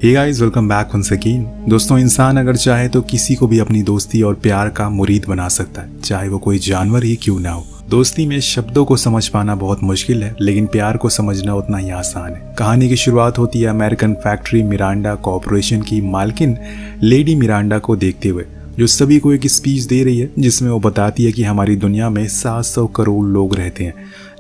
हे guys, welcome back once again. दोस्तों, इंसान अगर चाहे तो किसी को भी अपनी दोस्ती और प्यार का मुरीद बना सकता है, चाहे वो कोई जानवर ही क्यों ना हो। दोस्ती में शब्दों को समझ पाना बहुत मुश्किल है, लेकिन प्यार को समझना उतना ही आसान है। कहानी की शुरुआत होती है अमेरिकन फैक्ट्री मिरांडा कॉर्पोरेशन की मालकिन लेडी मिरांडा को देखते हुए, जो सभी को एक स्पीच दे रही है जिसमें वो बताती है कि हमारी दुनिया में 700 करोड़ लोग रहते हैं,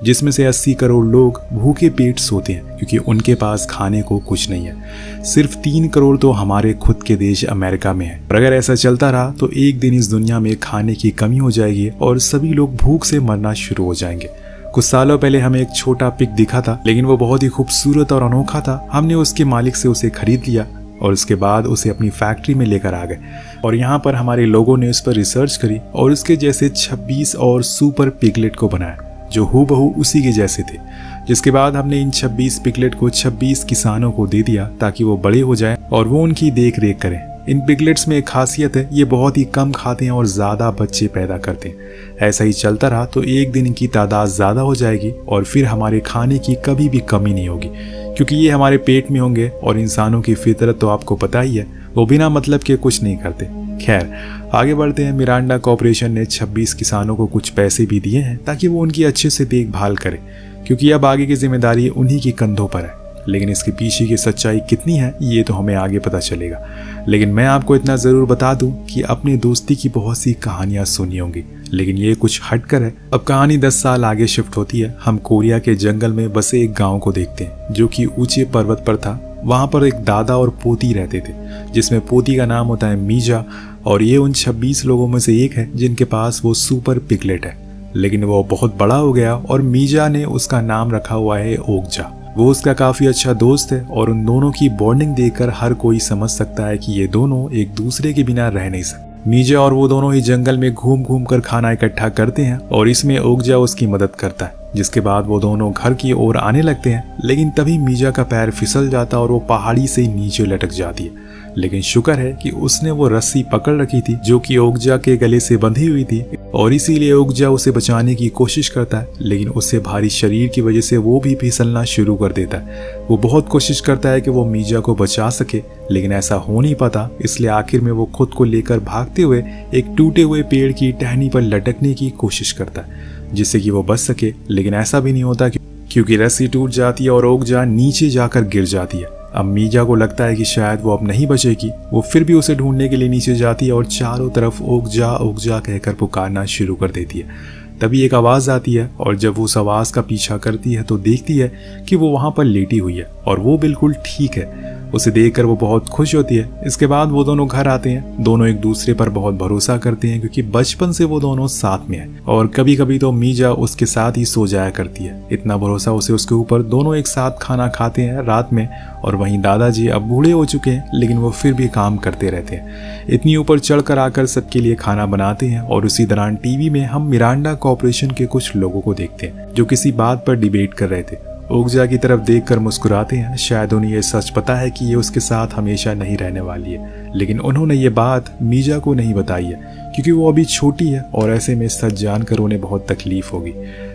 जिसमें से 80 करोड़ लोग भूखे पेट सोते हैं क्योंकि उनके पास खाने को कुछ नहीं है। सिर्फ 3 करोड़ तो हमारे खुद के देश अमेरिका में है। और अगर ऐसा चलता रहा तो एक दिन इस दुनिया में खाने की कमी हो जाएगी और सभी लोग भूख से मरना शुरू हो जाएंगे। कुछ सालों पहले हमें एक छोटा पिग दिखा था, लेकिन वो बहुत ही खूबसूरत और अनोखा था। हमने उसके मालिक से उसे खरीद लिया और उसके बाद उसे अपनी फैक्ट्री में लेकर आ गए और यहाँ पर हमारे लोगों ने उस पर रिसर्च करी और उसके जैसे 26 और सुपर पिगलेट को बनाया जो हूबहू उसी के जैसे थे। जिसके बाद हमने इन 26 पिगलेट को 26 किसानों को दे दिया ताकि वो बड़े हो जाएं और वो उनकी देख रेख करें। इन पिगलेट्स में एक खासियत है, ये बहुत ही कम खाते हैं और ज़्यादा बच्चे पैदा करते हैं। ऐसा ही चलता रहा तो एक दिन इनकी तादाद ज़्यादा हो जाएगी और फिर हमारे खाने की कभी भी कमी नहीं होगी, क्योंकि ये हमारे पेट में होंगे। और इंसानों की फितरत तो आपको पता ही है, वो बिना मतलब के कुछ नहीं करते। खैर, आगे बढ़ते हैं। मिरांडा कॉर्पोरेशन ने 26 किसानों को कुछ पैसे भी दिए हैं ताकि वो उनकी अच्छे से देखभाल करें, क्योंकि अब आगे की जिम्मेदारी उन्हीं के कंधों पर है। लेकिन इसके पीछे की सच्चाई कितनी है ये तो हमें आगे पता चलेगा। लेकिन मैं आपको इतना ज़रूर बता दूं कि अपनी दोस्ती की बहुत सी कहानियां सुनी होंगी, लेकिन ये कुछ हटकर है। अब कहानी 10 साल आगे शिफ्ट होती है। हम कोरिया के जंगल में बसे एक गांव को देखते हैं जो कि ऊंचे पर्वत पर था। वहाँ पर एक दादा और पोती रहते थे, जिसमें पोती का नाम होता है मीजा, और ये उन 26 लोगों में से एक है जिनके पास वो सुपर पिगलेट है। लेकिन वो बहुत बड़ा हो गया और मीजा ने उसका नाम रखा हुआ है ओगजा। वो उसका काफ़ी अच्छा दोस्त है और उन दोनों की बॉन्डिंग देखकर हर कोई समझ सकता है कि ये दोनों एक दूसरे के बिना रह नहीं सकते। मीजा और वो दोनों ही जंगल में घूम घूम कर खाना इकट्ठा करते हैं और इसमें ओगजा उसकी मदद करता है। जिसके बाद वो दोनों घर की ओर आने लगते हैं, लेकिन तभी मीजा का पैर फिसल जाता और वो पहाड़ी से नीचे लटक जाती है। लेकिन शुक्र है कि उसने वो रस्सी पकड़ रखी थी जो कि ओगजा के गले से बंधी हुई थी, और इसीलिए ओगजा उसे बचाने की कोशिश करता है। लेकिन उससे भारी शरीर की वजह से वो भी फिसलना शुरू कर देता है। वो बहुत कोशिश करता है कि वो मीजा को बचा सके, लेकिन ऐसा हो नहीं पाता। इसलिए आखिर में वो खुद को लेकर भागते हुए एक टूटे हुए पेड़ की टहनी पर लटकने की कोशिश करता है जिससे कि वो बच सके। लेकिन ऐसा भी नहीं होता क्योंकि रस्सी टूट जाती है और ओगजा नीचे जाकर गिर जाती है। अब मीजा को लगता है कि शायद वो अब नहीं बचेगी। वो फिर भी उसे ढूंढने के लिए नीचे जाती है और चारों तरफ ओगजा ओगजा कहकर पुकारना शुरू कर देती है। तभी एक आवाज़ आती है और जब वो उस आवाज़ का पीछा करती है तो देखती है कि वो वहाँ पर लेटी हुई है और वो बिल्कुल ठीक है। उसे देखकर वो बहुत खुश होती है। इसके बाद वो दोनों घर आते हैं। दोनों एक दूसरे पर बहुत भरोसा करते हैं क्योंकि बचपन से वो दोनों साथ में हैं और कभी कभी तो मीजा उसके साथ ही सो जाया करती है। इतना भरोसा उसे उसके ऊपर। दोनों एक साथ खाना खाते हैं रात में। और वहीं दादाजी अब बूढ़े हो चुके हैं, लेकिन वो फिर भी काम करते रहते हैं। इतनी ऊपर चढ़कर आकर सबके लिए खाना बनाते हैं। और उसी दौरान टीवी में हम मिरांडा कॉर्पोरेशन के कुछ लोगों को देखते हैं जो किसी बात पर डिबेट कर रहे थे। ओगजा की तरफ देखकर मुस्कुराते हैं। शायद उन्हें ये सच पता है कि ये उसके साथ हमेशा नहीं रहने वाली है, लेकिन उन्होंने ये बात मीजा को नहीं बताई है क्योंकि वो अभी छोटी है और ऐसे में सच जानकर उन्हें बहुत तकलीफ होगी।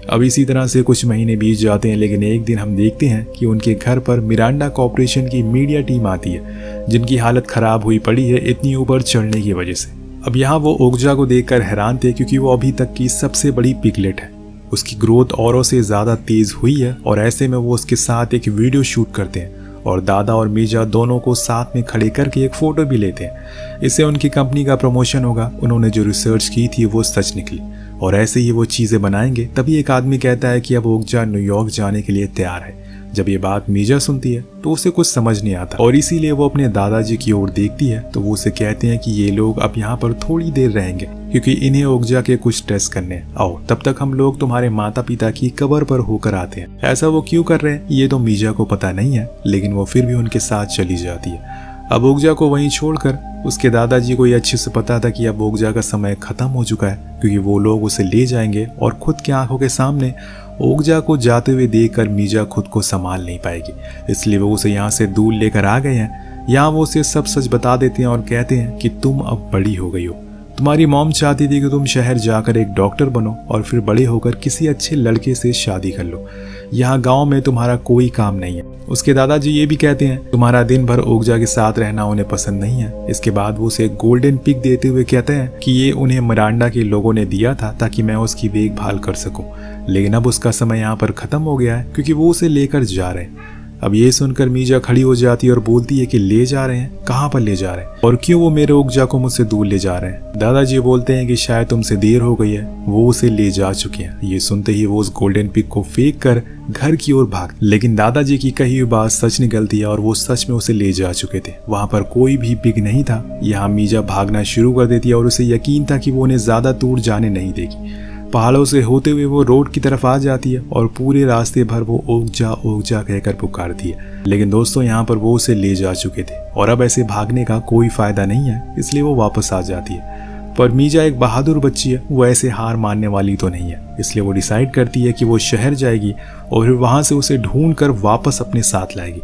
अब इसी तरह से कुछ महीने बीत जाते हैं, लेकिन एक दिन हम देखते हैं कि उनके घर पर मिरांडा कॉर्पोरेशन की मीडिया टीम आती है, जिनकी हालत खराब हुई पड़ी है इतनी ऊपर चढ़ने की वजह से। अब यहाँ वो ओगजा को देखकर हैरान थे क्योंकि वो अभी तक की सबसे बड़ी पिगलेट है। उसकी ग्रोथ औरों से ज़्यादा तेज़ हुई है और ऐसे में वो उसके साथ एक वीडियो शूट करते हैं और दादा और मीजा दोनों को साथ में खड़े करके एक फ़ोटो भी लेते हैं। इससे उनकी कंपनी का प्रमोशन होगा। उन्होंने जो रिसर्च की थी वो सच निकली और ऐसे ही वो चीज़ें बनाएंगे। तभी एक आदमी कहता है कि अब ओगजा न्यूयॉर्क जाने के लिए तैयार है। जब ये बात मीजा सुनती है तो उसे कुछ समझ नहीं आता और इसीलिए वो अपने दादाजी की ओर देखती है तो वो उसे कहते हैं कि ये लोग अब यहाँ पर थोड़ी देर रहेंगे क्योंकि इन्हें ओगजा के कुछ टेस्ट करने। आओ, तब तक हम लोग तुम्हारे माता पिता की कब्र पर होकर आते हैं। ऐसा वो क्यों कर रहे हैं ये तो मीजा को पता नहीं है, लेकिन वो फिर भी उनके साथ चली जाती है। अब ओगजा को वहीं छोड़कर उसके दादाजी को ये अच्छे से पता था कि अब ओगजा का समय खत्म हो चुका है, क्योंकि वो लोग उसे ले जाएंगे और खुद की आंखों के सामने ओगजा को जाते हुए देखकर मीजा खुद को संभाल नहीं पाएगी। इसलिए वो उसे यहाँ से दूर लेकर आ गए हैं। यहाँ वो उसे सब सच बता देते हैं और कहते हैं कि तुम अब बड़ी हो गई हो। तुम्हारी मॉम चाहती थी कि तुम शहर जाकर एक डॉक्टर बनो और फिर बड़े होकर किसी अच्छे लड़के से शादी कर लो। यहाँ गांव में तुम्हारा कोई काम नहीं है। उसके दादाजी ये भी कहते हैं तुम्हारा दिन भर ओगजा के साथ रहना उन्हें पसंद नहीं है। इसके बाद वो उसे गोल्डन पिग देते हुए कहते हैं कि ये उन्हें मिरांडा के लोगों ने दिया था ताकि मैं उसकी देखभाल कर सकूं, लेकिन अब उसका समय यहाँ पर खत्म हो गया है क्योंकि वो उसे लेकर जा रहे हैं। अब ये सुनकर मीजा खड़ी हो जाती है और बोलती है कि ले जा रहे हैं, कहाँ पर ले जा रहे हैं और क्यों वो मेरे ओगजा को मुझसे दूर ले जा रहे हैं। दादाजी बोलते हैं कि शायद तुमसे देर हो गई है, वो उसे ले जा चुके हैं। ये सुनते ही वो उस गोल्डन पिग को फेंक कर घर की ओर भाग, लेकिन दादाजी की कही हुई बात सच निकलती है और वो सच में उसे ले जा चुके थे। वहाँ पर कोई भी पिग नहीं था। यहाँ मीजा भागना शुरू कर देती है और उसे यकीन था कि वो उन्हें ज्यादा दूर जाने नहीं देगी। पहाड़ों से होते हुए वो रोड की तरफ आ जाती है और पूरे रास्ते भर वो ओगजा ओगजा कहकर पुकारती है, लेकिन दोस्तों यहाँ पर वो उसे ले जा चुके थे और अब ऐसे भागने का कोई फायदा नहीं है, इसलिए वो वापस आ जाती है। पर मीजा एक बहादुर बच्ची है, वो ऐसे हार मानने वाली तो नहीं है, इसलिए वो डिसाइड करती है कि वो शहर जाएगी और फिर वहां से उसे ढूंढ कर वापस अपने साथ लाएगी।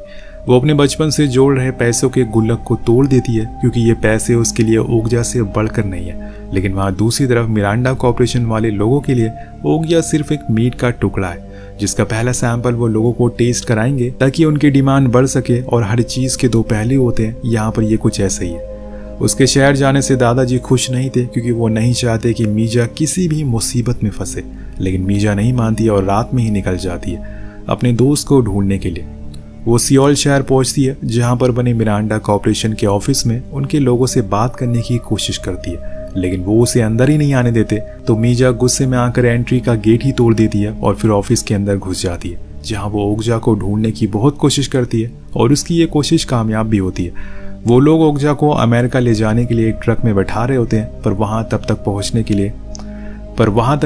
वो अपने बचपन से जोड़ रहे पैसों के गुल्लक को तोड़ देती है क्योंकि ये पैसे उसके लिए ओगजा से बढ़कर नहीं है, लेकिन वहाँ दूसरी तरफ मिरांडा कॉर्पोरेशन वाले लोगों के लिए ओगजा सिर्फ एक मीट का टुकड़ा है जिसका पहला सैंपल वो लोगों को टेस्ट कराएंगे ताकि उनकी डिमांड बढ़ सके। और हर चीज के दो पहलू होते हैं, यहाँ पर ये कुछ ऐसा ही है। उसके शहर जाने से दादाजी खुश नहीं थे क्योंकि वो नहीं चाहते कि मीजा किसी भी मुसीबत में फंसे, लेकिन मीजा नहीं मानती और रात में ही निकल जाती है अपने दोस्त को ढूंढने के लिए। वो सियोल शहर पहुंचती है जहां पर बने मिरांडा कॉर्पोरेशन के ऑफिस में उनके लोगों से बात करने की कोशिश करती है, लेकिन वो उसे अंदर ही नहीं आने देते। तो मीजा गुस्से में आकर एंट्री का गेट ही तोड़ देती है और फिर ऑफिस के अंदर घुस जाती है जहां वो ओगजा को ढूंढने की बहुत कोशिश करती है और उसकी ये कोशिश कामयाब भी होती है। वो लोग ओगजा को अमेरिका ले जाने के लिए एक ट्रक में बैठा रहे होते हैं, पर वहां तक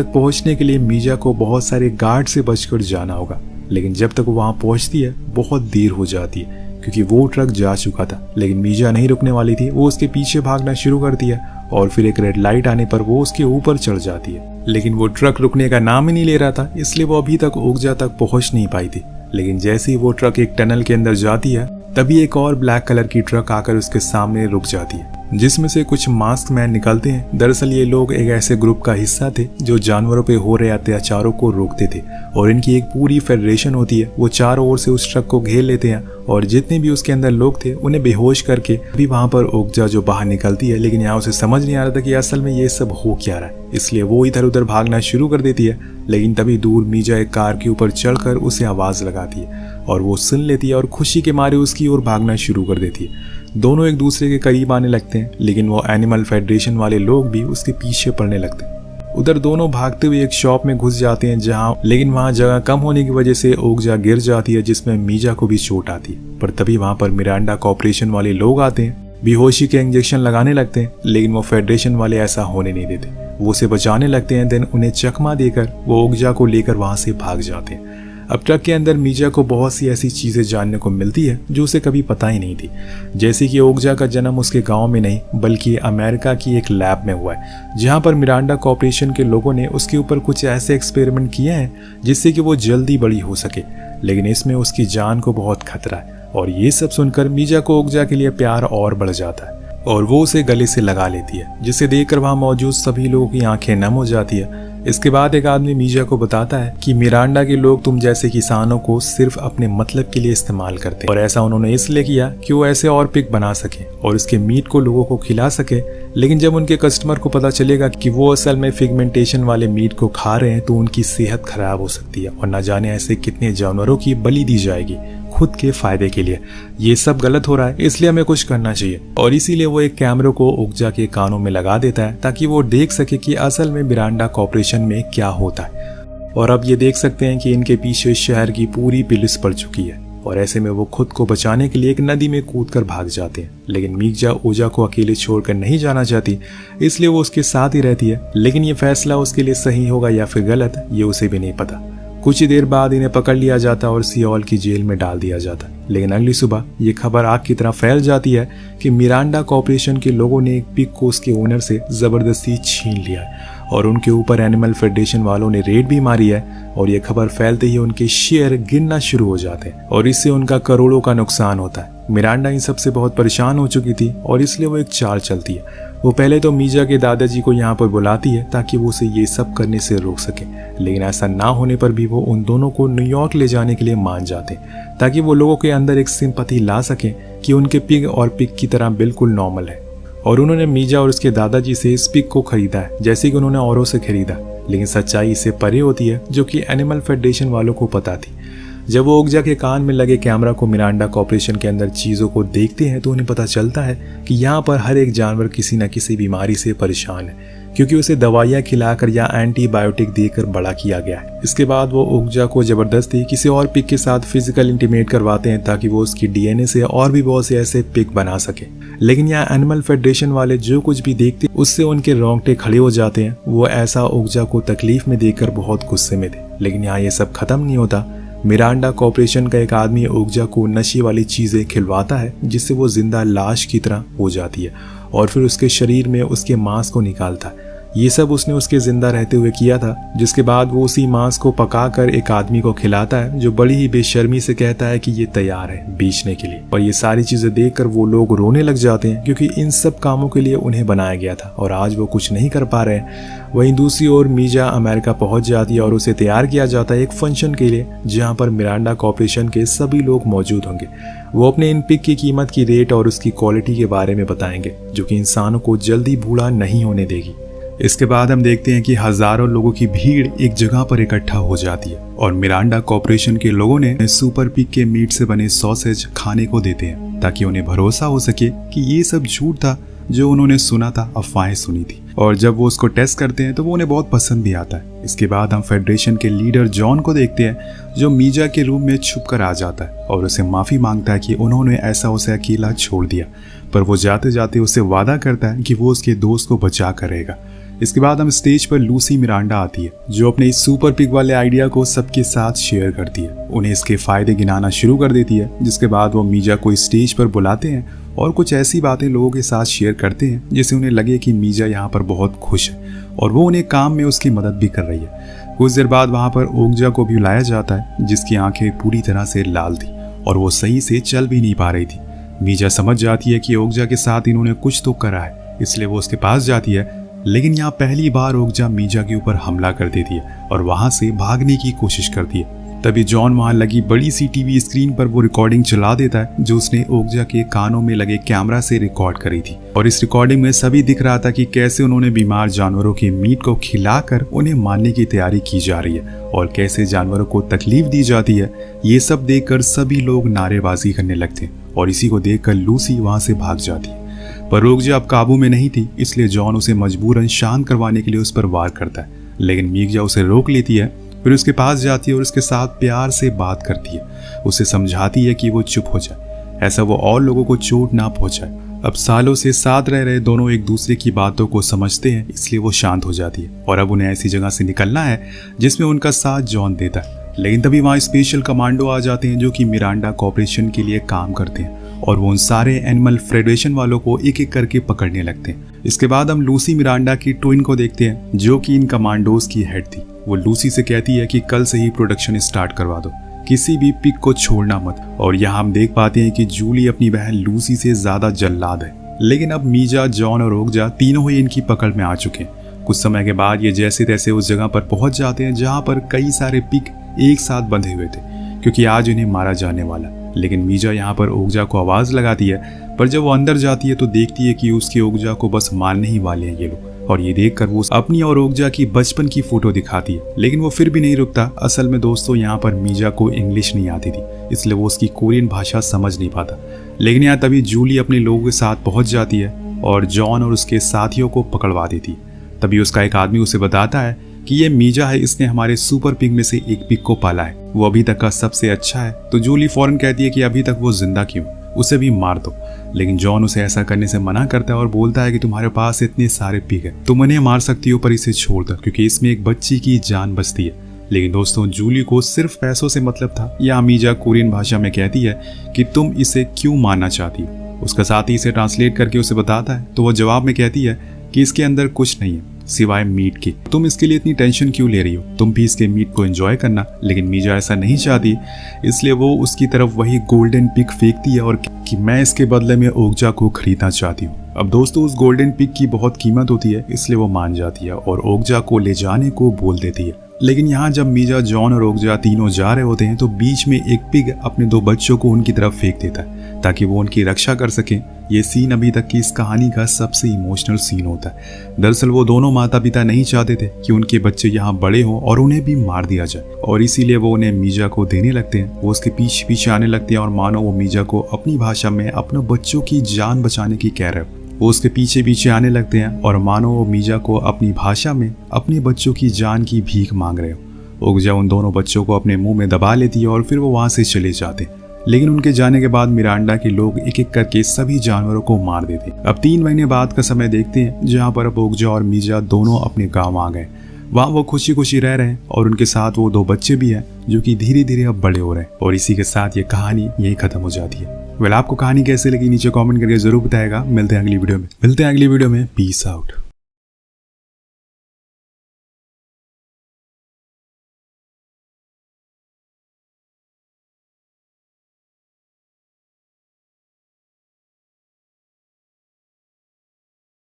पहुंचने के लिए मीजा को बहुत सारे गार्ड से बचकर जाना होगा, लेकिन जब तक वो वहां पहुंचती है बहुत देर हो जाती है क्योंकि वो ट्रक जा चुका था। लेकिन मीजा नहीं रुकने वाली थी, वो उसके पीछे भागना शुरू करती है और फिर एक रेड लाइट आने पर वो उसके ऊपर चढ़ जाती है, लेकिन वो ट्रक रुकने का नाम ही नहीं ले रहा था, इसलिए वो अभी तक ओगजा तक पहुंच नहीं पाई थी। लेकिन जैसे ही वो ट्रक एक टनल के अंदर जाती है तभी एक और ब्लैक कलर की ट्रक आकर उसके सामने रुक जाती है जिसमें से कुछ मास्क मैन निकलते हैं। दरअसल ये लोग एक ऐसे ग्रुप का हिस्सा थे जो जानवरों पे हो रहे अत्याचारों को रोकते थे और इनकी एक पूरी फेडरेशन होती है। वो चारों ओर से उस ट्रक को घेर लेते हैं और जितने भी उसके अंदर लोग थे उन्हें बेहोश करके अभी वहां पर ओगजा जो बाहर निकलती है, लेकिन यहाँ उसे समझ नहीं आ रहा था कि असल में ये सब हो क्या रहा है, इसलिए वो इधर उधर भागना शुरू कर देती है। लेकिन तभी दूर मीजा एक कार के ऊपर चढ़कर उसे आवाज लगाती है और वो सुन लेती है और खुशी के मारे उसकी ओर भागना शुरू कर देती है। दोनों एक दूसरे के करीब आने लगते हैं, लेकिन वो एनिमल फेडरेशन वाले लोग भी उसके पीछे पड़ने लगते हैं। उधर दोनों भागते हुए एक शॉप में घुस जाते हैं लेकिन वहां जगह कम होने की वजह से ओगजा गिर जाती है जिसमें मीजा को भी चोट आती है। पर तभी वहां पर मिरांडा कॉर्पोरेशन वाले लोग आते हैं, बेहोशी के इंजेक्शन लगाने लगते हैं, लेकिन वो फेडरेशन वाले ऐसा होने नहीं देते। वो उसे बचाने लगते हैं, देन उन्हें चकमा देकर वो ओगजा को लेकर वहां से भाग जाते हैं। अब ट्रक के अंदर मीजा को बहुत सी ऐसी चीजें जानने को मिलती है जो उसे कभी पता ही नहीं थी, जैसे कि ओगजा का जन्म उसके गांव में नहीं बल्कि अमेरिका की एक लैब में हुआ है जहां पर मिरांडा कॉर्पोरेशन के लोगों ने उसके ऊपर कुछ ऐसे एक्सपेरिमेंट किए हैं जिससे कि वो जल्दी बड़ी हो सके, लेकिन इसमें उसकी जान को बहुत खतरा है। और ये सब सुनकर मीजा को ओगजा के लिए प्यार और बढ़ जाता है और वो उसे गले से लगा लेती है, जिसे देखकर वहां मौजूद सभी लोगों की आंखें नम हो जाती है। इसके बाद एक आदमी मीजा को बताता है कि मिरांडा के लोग तुम जैसे किसानों को सिर्फ अपने मतलब के लिए इस्तेमाल करते हैं और ऐसा उन्होंने इसलिए किया कि वो ऐसे और पिग बना सके और इसके मीट को लोगों को खिला सके। लेकिन जब उनके कस्टमर को पता चलेगा कि वो असल में फिगमेंटेशन वाले मीट को खा रहे हैं तो उनकी सेहत खराब हो सकती है और न जाने ऐसे कितने जानवरों की बलि दी जाएगी खुद के फायदे के लिए। ये सब गलत हो रहा है, इसलिए हमें कुछ करना चाहिए। और इसीलिए वो एक कैमरे को ओगजा के कानों में लगा देता है ताकि वो देख सके कि असल में मिरांडा कॉर्पोरेशन में क्या होता है। और अब ये देख सकते हैं कि इनके पीछे शहर की पूरी पुलिस पड़ चुकी है और ऐसे में वो खुद को बचाने के लिए एक नदी में कूदकर भाग जाते हैं। लेकिन मीजा ओजा को अकेले छोड़कर नहीं जाना चाहती, इसलिए वो उसके साथ ही रहती है। लेकिन ये फैसला उसके लिए सही होगा या फिर गलत, ये उसे भी नहीं पता। कुछ ही देर बाद इन्हें पकड़ लिया जाता और सियोल की जेल में डाल दिया जाता। लेकिन अगली सुबह ये खबर आग की तरह फैल जाती है कि मिरांडा कॉर्पोरेशन के लोगों ने एक पिग को उसके ओनर से जबरदस्ती छीन लिया है और उनके ऊपर एनिमल फेडरेशन वालों ने रेड भी मारी है और ये खबर फैलते ही उनके शेयर गिरना शुरू हो जाते हैं और इससे उनका करोड़ों का नुकसान होता है। मिरांडा इन सबसे बहुत परेशान हो चुकी थी और इसलिए वो एक चाल चलती है। वो पहले तो मीजा के दादाजी को यहाँ पर बुलाती है ताकि वो उसे ये सब करने से रोक सके, लेकिन ऐसा ना होने पर भी वो उन दोनों को न्यूयॉर्क ले जाने के लिए मान जाते हैं ताकि वो लोगों के अंदर एक सिंपैथी ला सकें कि उनके पिग और पिग की तरह बिल्कुल नॉर्मल है। और उन्होंने मीजा और उसके दादाजी से इस पिग को खरीदा है जैसे कि उन्होंने औरों से खरीदा, लेकिन सच्चाई इससे परे होती है जो कि एनिमल फेडरेशन वालों को पता थी। जब वो ओगजा के कान में लगे कैमरा को मिरांडा कॉर्पोरेशन के अंदर चीज़ों को देखते हैं तो उन्हें पता चलता है कि यहाँ पर हर एक जानवर किसी न किसी बीमारी से परेशान है, क्योंकि उसे दवाइयाँ खिलाकर या एंटीबायोटिक देकर बड़ा किया गया है। इसके बाद वो ओगजा को जबरदस्ती किसी और पिग के साथ फिजिकल इंटीमेट करवाते हैं ताकि वो उसकी डीएनए से और भी बहुत से ऐसे पिग बना सके। लेकिन यहाँ एनिमल फेडरेशन वाले जो कुछ भी देखते उससे उनके रोंगटे खड़े हो जाते हैं। वो ऐसा ओगजा को तकलीफ में देखकर बहुत गुस्से में थे, लेकिन यहाँ ये सब खत्म नहीं होता। मिरांडा कॉर्पोरेशन का एक आदमी ओगजा को नशे वाली चीजें खिलवाता है जिससे वो जिंदा लाश की तरह हो जाती है और फिर उसके शरीर में उसके मांस को निकालता है। ये सब उसने उसके जिंदा रहते हुए किया था, जिसके बाद वो उसी मांस को पकाकर एक आदमी को खिलाता है जो बड़ी ही बेशर्मी से कहता है कि ये तैयार है बेचने के लिए। और ये सारी चीजें देखकर वो लोग रोने लग जाते हैं क्योंकि इन सब कामों के लिए उन्हें बनाया गया था और आज वो कुछ नहीं कर पा रहे हैं। वहीं दूसरी ओर मीजा अमेरिका पहुंच जाती है और उसे तैयार किया जाता है एक फंक्शन के लिए जहाँ पर मिरांडा कॉर्पोरेशन के सभी लोग मौजूद होंगे। वो अपने इन पिग की कीमत की रेट और उसकी क्वालिटी के बारे में बताएंगे जो कि इंसानों को जल्दी बूढ़ा नहीं होने देगी। इसके बाद हम देखते हैं कि हजारों लोगों की भीड़ एक जगह पर इकट्ठा हो जाती है और मिरांडा कॉर्पोरेशन के लोगों ने सुपर पिग के मीट से बने सॉसेज खाने को देते हैं ताकि उन्हें भरोसा हो सके कि ये सब झूठ था जो उन्होंने सुना था, अफवाहें सुनी थी। और जब वो उसको टेस्ट करते हैं तो वो उन्हें बहुत पसंद भी आता है। इसके बाद हम फेडरेशन के लीडर जॉन को देखते हैं जो मीजा के रूम में छुप कर आ जाता है और उसे माफी मांगता है कि उन्होंने ऐसा उसे अकेला छोड़ दिया, पर वो जाते जाते उसे वादा करता है कि वो उसके दोस्त को बचा कर रहेगा। इसके बाद हम स्टेज पर लूसी मिरांडा आती है जो अपने इस सुपर पिग वाले आइडिया को सबके साथ शेयर करती है, उन्हें इसके फायदे गिनाना शुरू कर देती है। जिसके बाद वो मीजा को स्टेज पर बुलाते हैं और कुछ ऐसी बातें लोगों के साथ शेयर करते हैं जिससे उन्हें लगे कि मीजा यहाँ पर बहुत खुश है और वो उन्हें काम में उसकी मदद भी कर रही है। कुछ देर बाद वहाँ पर ओगजा को भी बुलाया जाता है जिसकी आंखें पूरी तरह से लाल थी और वो सही से चल भी नहीं पा रही थी। मीजा समझ जाती है कि ओगजा के साथ इन्होंने कुछ तो करा है, इसलिए वो उसके पास जाती है। लेकिन यहाँ पहली बार ओगजा मीजा के ऊपर हमला कर देती है और वहां से भागने की कोशिश करती है। तभी जॉन वहां लगी बड़ी सी टीवी स्क्रीन पर वो रिकॉर्डिंग चला देता है जो उसने ओगजा के कानों में लगे कैमरा से रिकॉर्ड करी थी। और इस रिकॉर्डिंग में सभी दिख रहा था कि कैसे उन्होंने बीमार जानवरों के मीट को खिलाकर उन्हें मारने की तैयारी की जा रही है और कैसे जानवरों को तकलीफ दी जाती है। ये सब देखकर सभी लोग नारेबाजी करने लगते हैं और इसी को देखकर लूसी वहां से भाग जाती है। पर ओगजा अब काबू में नहीं थी, इसलिए जॉन उसे मजबूरन शांत करवाने के लिए उस पर वार करता है, लेकिन मीजा उसे रोक लेती है। फिर उसके पास जाती है और उसके साथ प्यार से बात करती है, उसे समझाती है कि वो चुप हो जाए, ऐसा वो और लोगों को चोट ना पहुंचाए। अब सालों से साथ रह रहे दोनों एक दूसरे की बातों को समझते हैं, इसलिए वो शांत हो जाती है और अब उन्हें ऐसी जगह से निकलना है जिसमें उनका साथ जॉन देता है। लेकिन तभी वहाँ स्पेशल कमांडो आ जाते हैं जो कि मिरांडा कॉर्पोरेशन के लिए काम करते हैं और वो उन सारे एनिमल फेडरेशन वालों को एक एक करके पकड़ने लगते हैं। इसके बाद हम लूसी मिरांडा की ट्विन को देखते हैं जो कि इन कमांडोज की हेड थी। वो लूसी से कहती है कि कल से ही प्रोडक्शन स्टार्ट करवा दो, किसी भी पिग को छोड़ना मत। और यहाँ हम देख पाते हैं कि जूली अपनी बहन लूसी से ज्यादा जल्लाद है। लेकिन अब मीजा, जॉन और ओगजा तीनों ही इनकी पकड़ में आ चुके हैं। कुछ समय के बाद ये जैसे तैसे उस जगह पर पहुंच जाते हैं जहाँ पर कई सारे पिग एक साथ बंधे हुए थे क्योंकि आज इन्हें मारा जाने वाला। लेकिन मीजा यहाँ पर ओगजा को आवाज लगाती है, पर जब वो अंदर जाती है तो देखती है कि उसके ओगजा को बस मारने ही वाले हैं ये लोग। और ये देखकर वो अपनी और ओगजा की बचपन की फोटो दिखाती है, लेकिन वो फिर भी नहीं रुकता। असल में दोस्तों यहाँ पर मीजा को इंग्लिश नहीं आती थी, इसलिए वो उसकी कोरियन भाषा समझ नहीं पाता। लेकिन यहाँ तभी जूली अपने लोगों के साथ पहुंच जाती है और जॉन और उसके साथियों को पकड़वा देती है। तभी उसका एक आदमी उसे बताता है कि ये मीजा है, इसने हमारे सुपर पिग में से एक पिग को पाला है, वो अभी तक का सबसे अच्छा है। तो जूली फौरन कहती है कि अभी तक वो जिंदा क्यों, उसे भी मार दो। लेकिन जॉन उसे ऐसा करने से मना करता है और बोलता है कि तुम्हारे पास इतने सारे पिग हैं, तुम उन्हें मार सकती हो पर इसे छोड़ दो क्योंकि इसमें एक बच्ची की जान बचती है। लेकिन दोस्तों जूली को सिर्फ पैसों से मतलब था। या मीजा कोरियन भाषा में कहती है कि तुम इसे क्यों मारना चाहती हो। उसका साथी इसे ट्रांसलेट करके उसे बताता है तो वो जवाब में कहती है कि इसके अंदर कुछ नहीं है, सिवाय मीट के। तुम इसके लिए इतनी टेंशन क्यों ले रही हो, तुम भी इसके मीट को एंजॉय करना। लेकिन मीजा ऐसा नहीं चाहती, इसलिए वो उसकी तरफ वही गोल्डन पिग फेंकती है और कि मैं इसके बदले में ओगजा को खरीदना चाहती हूँ। अब दोस्तों उस गोल्डन पिग की बहुत कीमत होती है, इसलिए वो मान जाती है और ओगजा को ले जाने को बोल देती है। लेकिन यहाँ जब मीजा, जॉन और ओगजा तीनों जा रहे होते हैं तो बीच में एक पिग अपने 2 बच्चों को उनकी तरफ फेंक देता है ताकि वो उनकी रक्षा कर सकें। ये सीन अभी तक की इस कहानी का सबसे इमोशनल सीन होता है। दरअसल वो दोनों माता पिता नहीं चाहते थे कि उनके बच्चे यहाँ बड़े हों और उन्हें भी मार दिया जाए, और इसीलिए वो उन्हें मीजा को देने लगते हैं। वो उसके पीछे पीछे आने लगते हैं और मानो वो मीजा को अपनी भाषा में अपने बच्चों की जान बचाने की कह रहे हो। वो उसके पीछे पीछे आने लगते हैं और मानो वो मीजा को अपनी भाषा में अपने बच्चों की जान की भीख मांग रहे हो। ओगजा उन दोनों बच्चों को अपने मुंह में दबा लेती है और फिर वो वहां से चले जाते। लेकिन उनके जाने के बाद मिरांडा के लोग एक एक करके सभी जानवरों को मार देते। अब 3 महीने बाद का समय देखते हैं जहाँ पर अब ओगजा और मीजा दोनों अपने गाँव आ गए। वहाँ वो खुशी खुशी रह रहे हैं और उनके साथ वो 2 बच्चे भी हैं जो कि धीरे धीरे अब बड़े हो रहे हैं। और इसी के साथ ये कहानी यही खत्म हो जाती है। आपको कहानी कैसे लगी नीचे कमेंट करके जरूर बताएगा। मिलते हैं अगली वीडियो में। Peace out.